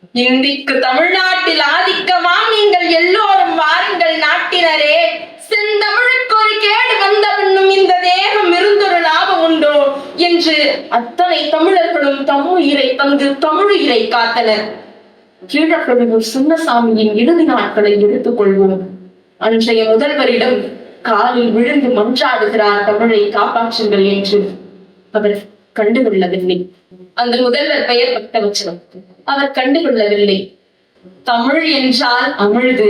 இந்திக்கு தமிழ்நாட்டில் ஆதிக்கமாம் நீங்கள் எல்லோரும் வாருங்கள் நாட்டினரே. செந்தமிழுக்கு ஒரு கேடு வந்த பின்னும் இந்த தேகம் இருந்தொரு லாபம் உண்டோ என்று அத்தனை தமிழர்களும் தம்முயிரை தந்து தமிழுயிரை காத்தனர். கீழக்கழுவூர் சின்னசாமியின் இறுதி நாட்களை எடுத்துக் கொள்வோம். அன்றைய முதல்வரிடம் காலில் விழுந்து மன்றாடுகிறார், தமிழை காப்பாற்றுங்கள் என்று. அவர் கண்டுகொள்ளவில்லை. அந்த முதல்வர் பெயர் பக்தவச்சலம். அவர் கண்டுகொள்ளவில்லை. தமிழ் என்றால் அமிழ்து,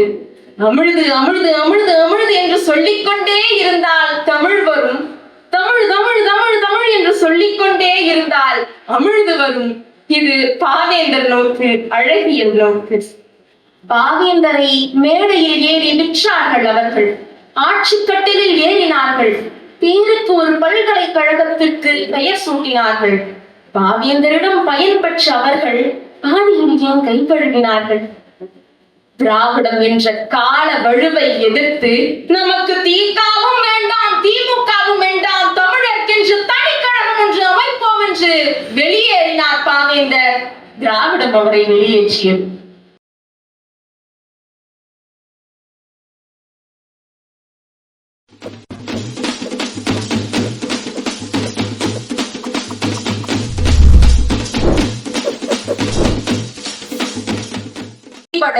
அமிழ்து அமிழ்து அமிழ்து அமிழ்து என்று சொல்லிக்கொண்டே இருந்தால் தமிழ் வரும். தமிழ் தமிழ் தமிழ் தமிழ் என்று சொல்லிக்கொண்டே இருந்தால் அமிழ்து வரும். இது பாவேந்தர் நோக்கு, அழகியல் நோக்கு. பாவேந்தரை மேடையில் ஏறி விற்றார்கள் அவர்கள். ஆட்சி கட்டிலில் ஏறினார்கள். பேருக்கு ஒரு பல்கலைக்கழகத்திற்கு பெயர் சூட்டினார்கள். பாவேந்தரிடம் பயன் பெற்ற அவர்கள் பாதியில் ஏன் கை கழுவினார்கள்? திராவிடம் என்ற கால வழுவை எதிர்த்து நமக்கு திகாவும் வேண்டாம், திமுகவும் வேண்டாம், தமிழர்க்கென்று தனிக்கழகம் என்று அமைப்போம் என்று வெளியேறினார் பாவேந்தர். திராவிடம் அவரை வெளியேற்றியது.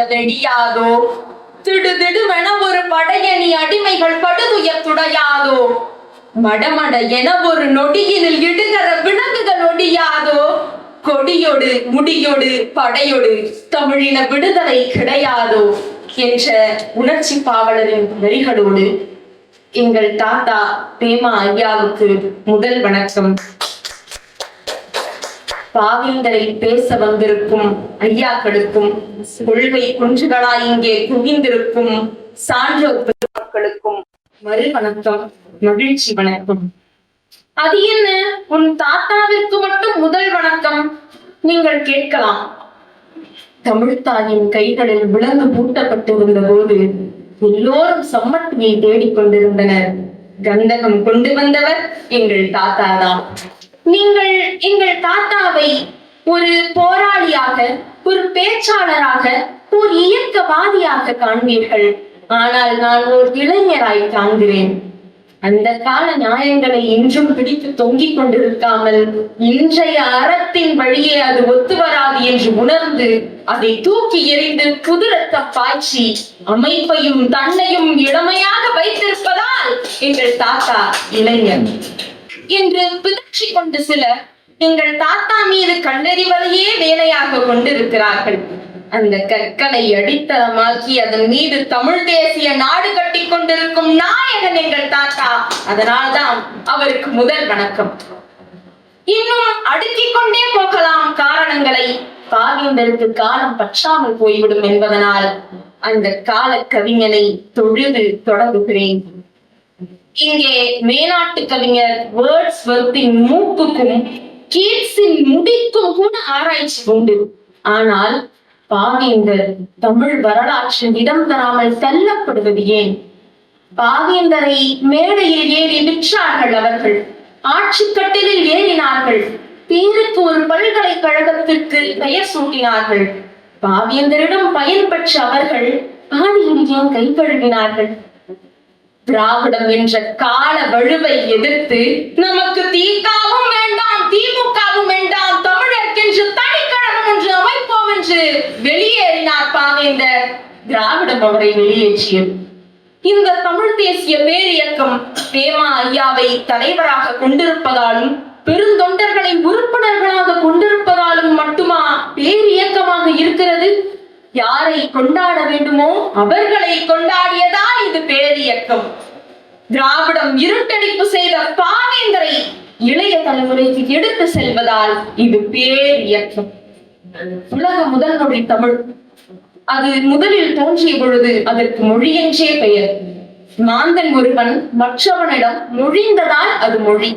வெடியாதோ திடுதிடுவென ஒரு படையணி அடிமைகள் படுதுயர் துடையாதோ, மடமட என ஒரு நொடியினில் இடுகிற விலங்குகள் ஒடியாதோ, கொடியொடு முடியொடு படையொடு தமிழின விடுதலை கிடையாதோ என்ற உணர்ச்சி பாவலரின் வரிகளோடு எங்கள் தாத்தா பேமா ஐயாவுக்கு முதல் வணக்கம். பாவேந்தரை பேச வந்திருக்கும் ஐயாக்களுக்கும், கொள்கை குன்றுகளாய் இங்கே குவிந்திருக்கும் சான்றோர் பெருமக்களுக்கும் மறு வணக்கம், மகிழ்ச்சி வணக்கம். அது என்ன, உன் தாத்தாவிற்கு மட்டும் முதல் வணக்கம்? நீங்கள் கேட்கலாம். தமிழ்த்தாயின் கைகளில் விலங்கு பூட்டப்பட்டிருந்த போது எல்லோரும் சம்மட்டியை தேடிக்கொண்டிருந்தனர். கந்தகம் கொண்டு வந்தவர் எங்கள் தாத்தாதான். நீங்கள் எங்கள் தாத்தாவை ஒரு போராளியாக, ஒரு பேச்சாளராக, ஒரு இயக்கவாதியாக காண்பீர்கள். ஆனால் நான் ஒரு இளைஞராய் காண்கிறேன். அந்த கால நியாயங்களை இன்றும் பிடித்து தொங்கிக் கொண்டிருக்காமல் இன்றைய அறத்தின் வழியே அது ஒத்து வராது என்று உணர்ந்து அதை தூக்கி எறிந்து புதுரத்த பாய்ச்சி அமைப்பையும் தன்னையும் இளமையாக வைத்திருப்பதால் எங்கள் தாத்தா இளைஞர் என்று பிதற்றிக் கொண்டு சிலர் எங்கள் தாத்தா மீது கண்டறிவதையே வேலையாக கொண்டிருக்கிறார்கள். அந்த கற்களை அடித்தளமாக்கி அதன் மீது தமிழ் தேசிய நாடு கட்டி கொண்டிருக்கும் நாயகன் எங்கள் தாத்தா. அதனால்தான் அவருக்கு முதல் வணக்கம். இன்னும் அடுக்கிக் கொண்டே போகலாம் காரணங்களை. பாவேந்தருக்கு காலம் பற்றாமல் போய்விடும் என்பதனால் அந்த கால கவிஞனை தொழுது தொடங்குகிறேன். இங்கே மேனாட்டு கவிஞர் வேர்ட்ஸ்வொர்த்தின் மூக்குக்கும் கீட்ஸின் முடிக்கும் கூட ஆராய்ச்சி உண்டு. ஆனால் பாவேந்தர் தமிழ் வரலாற்றில் இடம் தராமல் தள்ளப்படுவது ஏன்? பாவேந்தரை மேடையில் ஏறி விற்றார்கள் அவர்கள். ஆட்சி கட்டிலில் ஏறினார்கள். பேருக்கு ஒரு பல்கலைக்கழகத்திற்கு பெயர் சூட்டினார்கள். பாவேந்தரிடம் பயன் பெற்ற அவர்கள் பாதியில் ஏன் கை கழுவினார்கள்? திராவிடம் என்ற கால வழுவை எதிர்த்து நமக்கு திகாவும் வேண்டாம், திமுகவும் வேண்டாம், தமிழர்க்கென்று தனிக்கழகம் என்று அமைப்போம் என்று வெளியேறினார் பாவேந்தர். திராவிடம் அவரை வெளியேற்றியது. இந்த தமிழ் தேசிய பேரியக்கம் பேமா ஐயாவை தலைவராக கொண்டிருப்பதாலும் பெருந்தொண்டர்களை உறுப்பினர்களாக கொண்டிருப்பதாலும் மட்டுமா பேரியக்கமாக இருக்கிறது? யாரை கொண்டாட வேண்டுமோ அவர்களை கொண்டாடியதான் இது பேரியக்கம். திராவிடம் இருட்டடிப்பு செய்த பாவேந்தரை இளைய தலைமுறைக்கு எடுத்து செல்வதால் இது பேரியக்கம். உலக முதல் மொழி தமிழ். அது முதலில் தோன்றிய பொழுது அதற்கு மொழி என்றே பெயர். மாந்தன் ஒருவன் மற்றவனிடம் மொழிந்ததால் அது மொழி.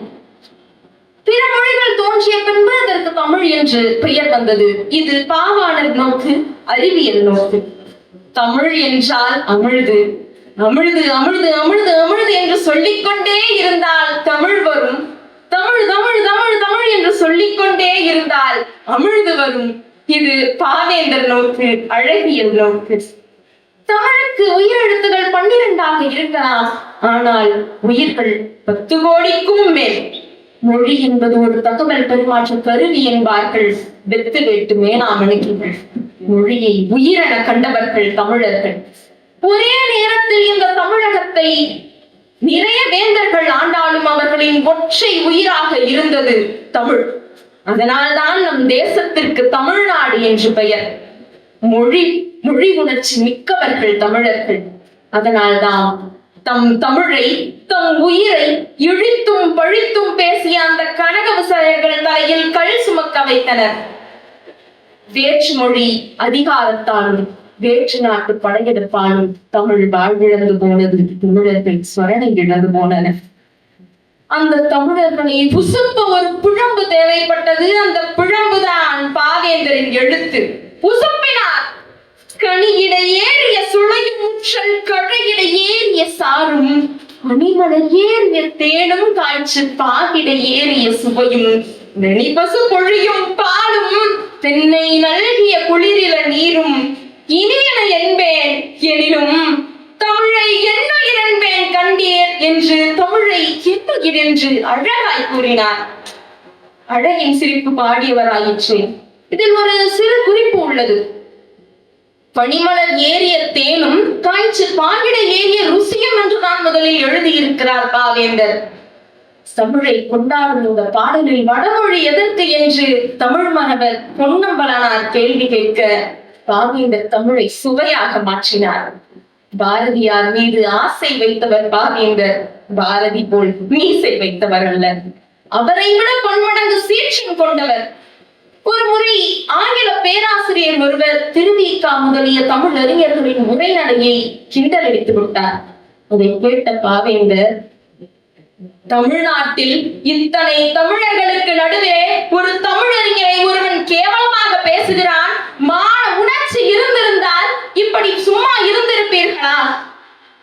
பிற மொழிகள் தோன்றிய பின்பு அதற்கு தமிழ் என்று பெயர் வந்தது. இது பாவாணர் நோக்கு, அறிவியல் நோக்கு. தமிழ் என்றால் அமிழ்து, அமிழ்து அமிழ்து அமிழ்து அமிழ்து என்று சொல்லிக்கொண்டே இருந்தால் தமிழ் வரும். தமிழ் தமிழ் தமிழ் தமிழ் என்று சொல்லிக்கொண்டே இருந்தால் அமிழ்து வரும். இது பாவேந்தர் நோக்கு, அழகியல் நோக்கு. தமிழுக்கு உயிரெழுத்துகள் 12 இருக்கலாம், ஆனால் உயிர்கள் 10 கோடிக்கும் மேல். மொழி என்பது ஒரு தகவல் பரிமாற்ற கருவி என்பார்கள் வெத்து வேட்டு மேலாமணிகள். மொழியை உயிரென கண்டவர்கள் தமிழர்கள். ஒரே நேரத்தில் இந்த தமிழகத்தை நிறைய வேந்தர்கள் ஆண்டாலும் அவர்களின் ஒற்றை உயிராக இருந்தது தமிழ். அதனால்தான் நம் தேசத்திற்கு தமிழ்நாடு என்று பெயர். மொழி உணர்ச்சி மிக்கவர்கள் தமிழர்கள். அதனால்தான் தம் தமிழை, தம் உயிரை இழித்தும் பழித்தும் பேசிய அந்த கனக விவசாயிகள் தலையில் கல் சுமக்க வைத்தனர். வேற்று மொழி அதிகாரத்தாலும் வேற்று நாட்டு படையெடுப்பாலும் தமிழ் வாழ்விழந்து போனது. தமிழர்கள் ஸ்வரணை இழந்து போனனர். அந்த தமிழர்களை உசுப்ப ஒரு பிழம்பு தேவைப்பட்டது. அந்த பிழம்புதான் பாவேந்தரின் எழுத்து. உசுப்பினார். கனியிட ஏறிய சுளையும் முற்றல் கழையிட ஏறிய சாரும் அணிமலர் ஏறிய தேனும் காய்ச்சி பாகிட ஏறிய சுவையும் நெளிபசு பொழியும் பாலும் தென்னை நல்கிய குளிரில நீரும் இனியன என்பேன் எனினும் தமிழை என்னுயிர் என்பேன் கண்டீர் என்று தமிழை என்னுயிர் என்று அழகாய் கூறினார். அழகின் சிரிப்பு பாடியவராயிற்று. இதில் ஒரு சிறு குறிப்பு உள்ளது. பனிமலர் ஏறிய தேனும் காய்ச்சி பாகிட ஏறிய ருசியும் என்றுதான் முதலில் எழுதியிருக்கிறார் பாவேந்தர். தமிழை கொண்டாடும் இந்த பாடலில் வடமொழி எதற்கு என்று தமிழ் மரபர் பொன்னம்பலனார் கேள்வி கேட்க பாவேந்தர் தமிழை சுவையாக மாற்றினார். பாரதியார் மீது ஆசை வைத்தவர் பாவேந்தர். பாரதி போல் மீசை வைத்தவர் அல்ல. அவரை விட பன்மடங்கு சீற்றம் கொண்டவர். ஒரு முறை ஆங்கில பேராசிரியர் ஒருவர் திருவிக்கா முதலிய தமிழ் அறிஞர்களின் உரைநடையை கிண்டலடித்து விட்டார். அதை கேட்ட பாவேந்தர், தமிழ்நாட்டில் இத்தனை தமிழர்களுக்கு நடுவே ஒரு தமிழறிஞரை ஒருவன் கேவலமாக பேசுகிறான். மான உணர்ச்சி இருந்திருந்தால் இப்படி சும்மா இருந்திருப்பீர்களா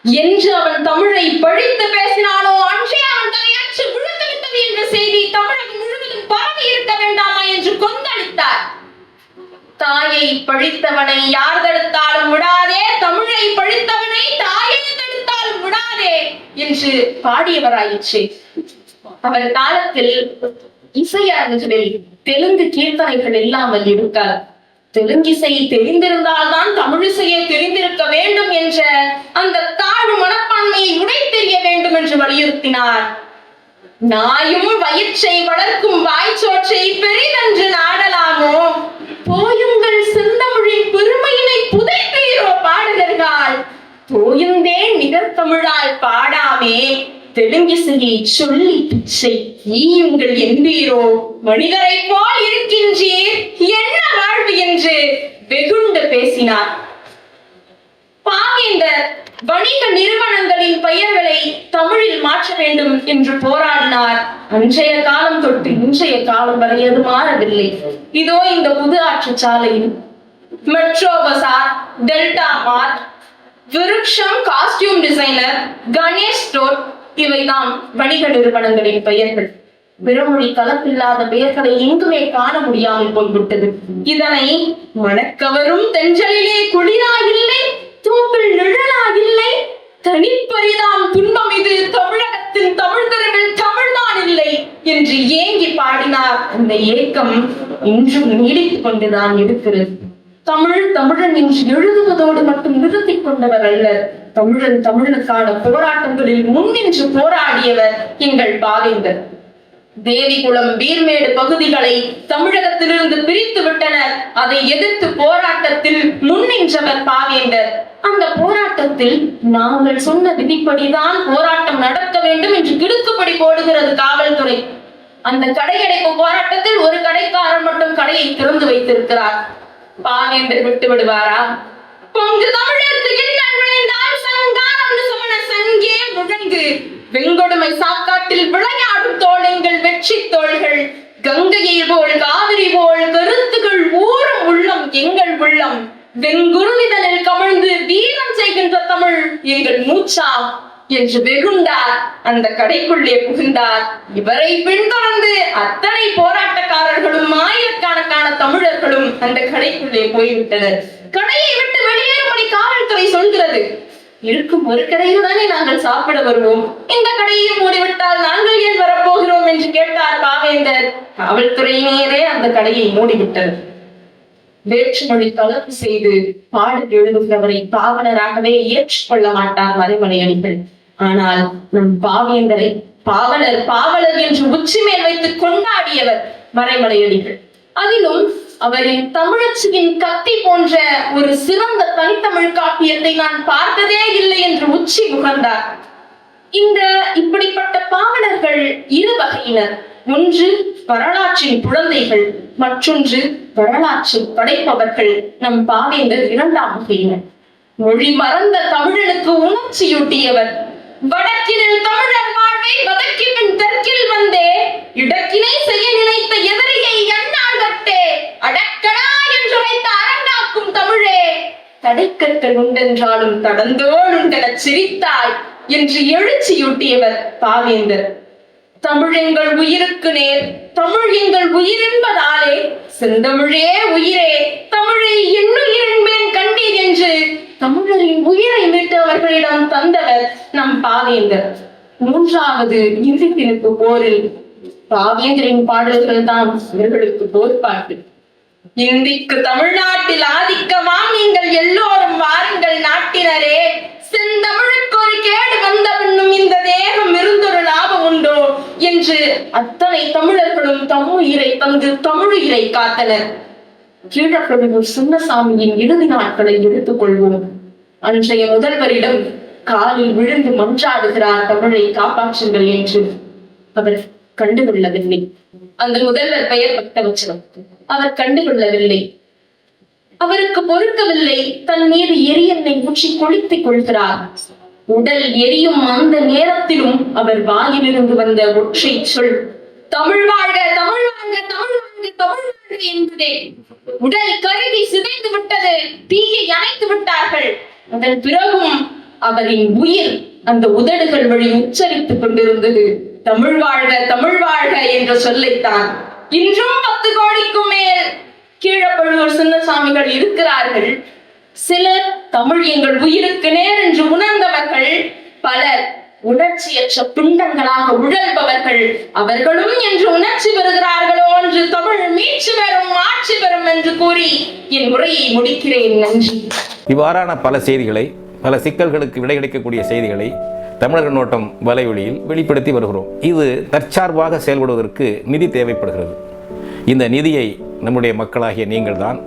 என்று அவன் தமிழை பழித்து பேசினானோ அன்றே அவன் தலையற்று விழுந்து விட்டது என்ற செய்தி தமிழகம் முழுவதும் பரவி இருக்க வேண்டாமா என்று கொந்தளித்தார். தாயை பழித்தவனை யார் தடுத்தாலும் விடாதே, தமிழை பழித்தவனை தாயை தடுத்தாலும் விடாதே என்று பாடியவராயிற்று. அவர் காலத்தில் இசையரங்குகளில் தெலுங்கு கீர்த்தனைகள் இல்லாமல் இருக்கார். தெலுங்கிசை தெரிந்திருந்தால்தான் தமிழிசையை தெரிந்திருக்க வேண்டும் என்ற அந்த தாழ்வு மனப்பான்மையை உடைத்தெறிய வேண்டும் என்று வலியுறுத்தினார். நாயும் வயிற்றை வளர்க்கும் வாய்ச்சோற்றை பெரிதென்று நாடலாமோ, போயுங்கள் செந்தமிழின் பெருமையினை புதைப்பீரோ பாடகர்கள், போயுந்தேன் நிகழ்த்தமிழால் பாடாமே தெலுங்கிசையை சொல்லி பிச்சை ஈயுங்கள் என்பீரோ, மனிதரை போல் இருக்கின்றீர் என்ன வாழ்வு என்று வெகுண்டு பேசினார். பாவேந்தர் வணிக நிறுவனங்களின் பெயர்களை தமிழில் மாற்ற வேண்டும் என்று போராடினார். அன்றைய காலம் தொட்டு இன்றைய காலம் வரை அது மாறவில்லை. இதோ இந்த புது ஆற்றுச்சாலையில் மெட்ரோ பசார், டெல்டா மார்ட், விருக்ஷம் காஸ்டியூம் டிசைனர், கணேஷ் ஸ்டோர் இவைதான் வணிக நிறுவனங்களின் பெயர்கள். பிறமொழி கலப்பில்லாத பெயர்களை எங்குமே காண முடியாமல் போய்விட்டது. இதனை மணக்கவரும் தென்றலிலே குளிராயில்லை, தூப்பில் நிழலாயில்லை, தனிப்பரிதாம் துன்பம் இது தமிழகத்தின் தமிழ் தெருவில் தமிழ்தான் இல்லை என்று ஏங்கி பாடினார். அந்த ஏக்கம் இன்றும் நீடித்துக் கொண்டுதான் இருக்கிறது. தமிழன் என்று எழுதுவதோடு மட்டும் நிறுத்திக் கொண்டவர் அல்ல. தமிழுக்கான போராட்டங்களில் முன்னின்று போராடியவர் எங்கள் பாவேந்தர். தேவிகுளம், வீர்மேடு பகுதிகளை தமிழகத்திலிருந்து பிரித்து விட்டனர். அதை எதிர்த்து போராட்டத்தில் முன்னின்றவர் பாவேந்தர். அந்த போராட்டத்தில் நாங்கள் சொன்ன விதிப்படிதான் போராட்டம் நடக்க வேண்டும் என்று கிடுக்குப்படி போடுகிறது காவல்துறை. அந்த கடையடைப்பு போராட்டத்தில் ஒரு கடைக்காரர் மட்டும் கடையை திறந்து வைத்திருக்கிறார். பாவேந்தர் விட்டு விடுவாரா? பொங்கு தமிழருக்கு இன்னல் விளைந்தால் சங்காரம் சொன்ன சங்கே முழங்கு, வெங்கொடுமை சாக்காட்டில் விளையாடும் தோழங்கள் வெற்றி தோள்கள், கங்கையை போல் காவிரி போல் கருத்துகள் ஊறும் உள்ளம் எங்கள் உள்ளம், வெங்குருதிதனில் கமிழ்ந்து வீரம் செய்கின்ற தமிழ் எங்கள் மூச்சா, என்று வெகுண்டார். அந்த கடைக்குள்ளே புகுந்தார். இவரை பின்தொடர்ந்து அத்தனை போராட்டக்காரர்களும் ஆயிரக்கணக்கான தமிழர்களும் அந்த கடைக்குள்ளே போய்விட்டனர். கடையை விட்டு வெளியேறும்படி காவல்துறை சொல்கிறது. இருக்கும் ஒரு கடையில் தானே நாங்கள் சாப்பிட வருவோம், இந்த கடையை மூடிவிட்டால் நாங்கள் ஏன் வரப்போகிறோம் என்று கேட்டார் பாவேந்தர். காவல்துறையினரே அந்த கடையை மூடிவிட்டது. வேற்றுமொழி கலப்பு செய்து பாடல் எழுதுகிறவரை பாவலராகவே ஏற்றுக்கொள்ள மாட்டார் மறைமலையடிகள். ஆனால் நம் பாவேந்தரை பாவலர் பாவலர் என்று உச்சி மேல் வைத்து கொண்டாடியவர் மறைமலையடிகள். அதிலும் அவரின் தமிழச்சியின் கத்தி போன்ற ஒரு சிறந்த தனித்தமிழ் காப்பியத்தை நான் பார்த்ததே இல்லை என்று உச்சி முகர்ந்தார். இப்படிப்பட்ட பாவலர்கள் இரு வகையினர். ஒன்று வரலாற்றின் குழந்தைகள், மற்றொன்று வரலாற்றை படைப்பவர்கள். நம் பாவேந்தர் இரண்டாம் வகையினர். மொழி மறந்த தமிழனுக்கு உணர்ச்சியூட்டியவர். வடக்கினில் தமிழர் வாழ்வை வதக்கி பின் தெற்கில் வந்தே இடக்கினை செய்ய நினைத்த எதிரியை எண்ணால் கட்டே அடக்கடா என்று வைத்த அரங்காக்கும் தமிழே, தடைக்கற்கள் உண்டென்றாலும் தடந்தோள் உண்டென சிரித்தாய் என்று எழுச்சியூட்டியவர் பாவேந்தர். தமிழ் எங்கள் உயிருக்கு நேர், தமிழ் எங்கள் உயிர் என்பதாலே செந்தமிழே உயிரே தமிழை என்னுயிர் என்பேன் கண்டீர் என்று தமிழரின் உயிரை மீட்டவர்களிடம் தந்தவர் நம் பாவேந்தர். மூன்றாவது இந்தி திணிப்பு போரில் பாவேந்தரின் பாடல்கள் தான் இவர்களுக்கு போர்ப்பாட்டு. இந்திக்கு தமிழ்நாட்டில் ஆதிக்கமாம் நீங்கள் எல்லோரும் வாருங்கள் நாட்டினரே, செந்தமிழுக்கு ஒரு கேடு வந்த பின்னும் இந்த தேகம் இருந்தொரு லாபம் உண்டோ என்று அத்தனை தமிழர்களும் தமிழுயிரை தந்து தமிழுயிரை காத்தனர். கீழப்பழுவூர் சின்னசாமியின் இறுதி நாட்களை எடுத்துக் கொள்வோம். அன்றைய முதல்வரிடம் காலில் விழுந்து மன்றாடுகிறார், தமிழை காப்பாற்றுங்கள் என்று. அவர் கண்டுகொள்ளவில்லை. அந்த முதல்வர் பெயர் பக்தவச்சலம். அவர் கண்டுகொள்ளவில்லை. அவருக்கு பொறுக்கவில்லை. தன் மீது எரியெண்ணெய் ஊற்றி கொளித்துக் கொள்கிறார். உடல் எரியும் அந்த நேரத்திலும் அவர் வாயிலிருந்து வந்த ஒற்றை சொல் தமிழ் வாழ்க, தமிழ் வாழ்க, தமிழ் வாழ்க, தமிழ் வாழ்க என்பதே. உடல் கருதி சிதைந்து விட்டது. தீயை அணைத்து விட்டார்கள். அதன் பிறகும் அவரின் உயிர் அந்த உதடுகள் வழி உச்சரித்துக் கொண்டிருந்தது தமிழ் வாழ்க, தமிழ் வாழ்க என்ற சொல்லைத்தான். இன்றும் 10 கோடிக்கும் மேல் கீழப்பழுவூர் சின்னசாமிகள் இருக்கிறார்கள். சிலர் தமிழ் எங்கள் உயிருக்கு நேர் என்று உணர்ந்தவர்கள், பலர் உணர்ச்சியற்ற பிண்டங்களாக உழல்பவர்கள். அவர்களும் என்று உணர்ச்சி பெறுகிறார்களோ என்று தமிழ் மீட்சி பெறும் ஆட்சி பெறும் என்று கூறி என் உரையை முடிக்கிறேன். நன்றி. இவ்வாறான பல செய்திகளை, பல சிக்கல்களுக்கு விடை கிடைக்கக்கூடிய செய்திகளை தமிழர் நோட்டம் வலையொலியில் வெளிப்படுத்தி வருகிறோம். இது தற்சார்பாக செயல்படுவதற்கு நிதி தேவைப்படுகிறது. இந்த நிதியை நம்முடைய மக்களாகிய நீங்கள் தான்,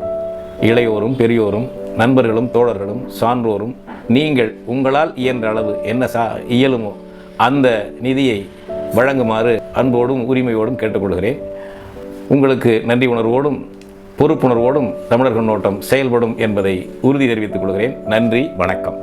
இளையோரும் பெரியோரும் நண்பர்களும் தோழர்களும் சான்றோரும் நீங்கள் உங்களால் இயன்ற அளவு என்ன இயலுமோ அந்த நிதியை வழங்குமாறு அன்போடும் உரிமையோடும் கேட்டுக்கொள்கிறேன். உங்களுக்கு நன்றி உணர்வோடும் பொறுப்புணர்வோடும் தமிழர்கள் நோட்டம் செயல்படும் என்பதை உறுதி தெரிவித்துக் கொள்கிறேன். நன்றி, வணக்கம்.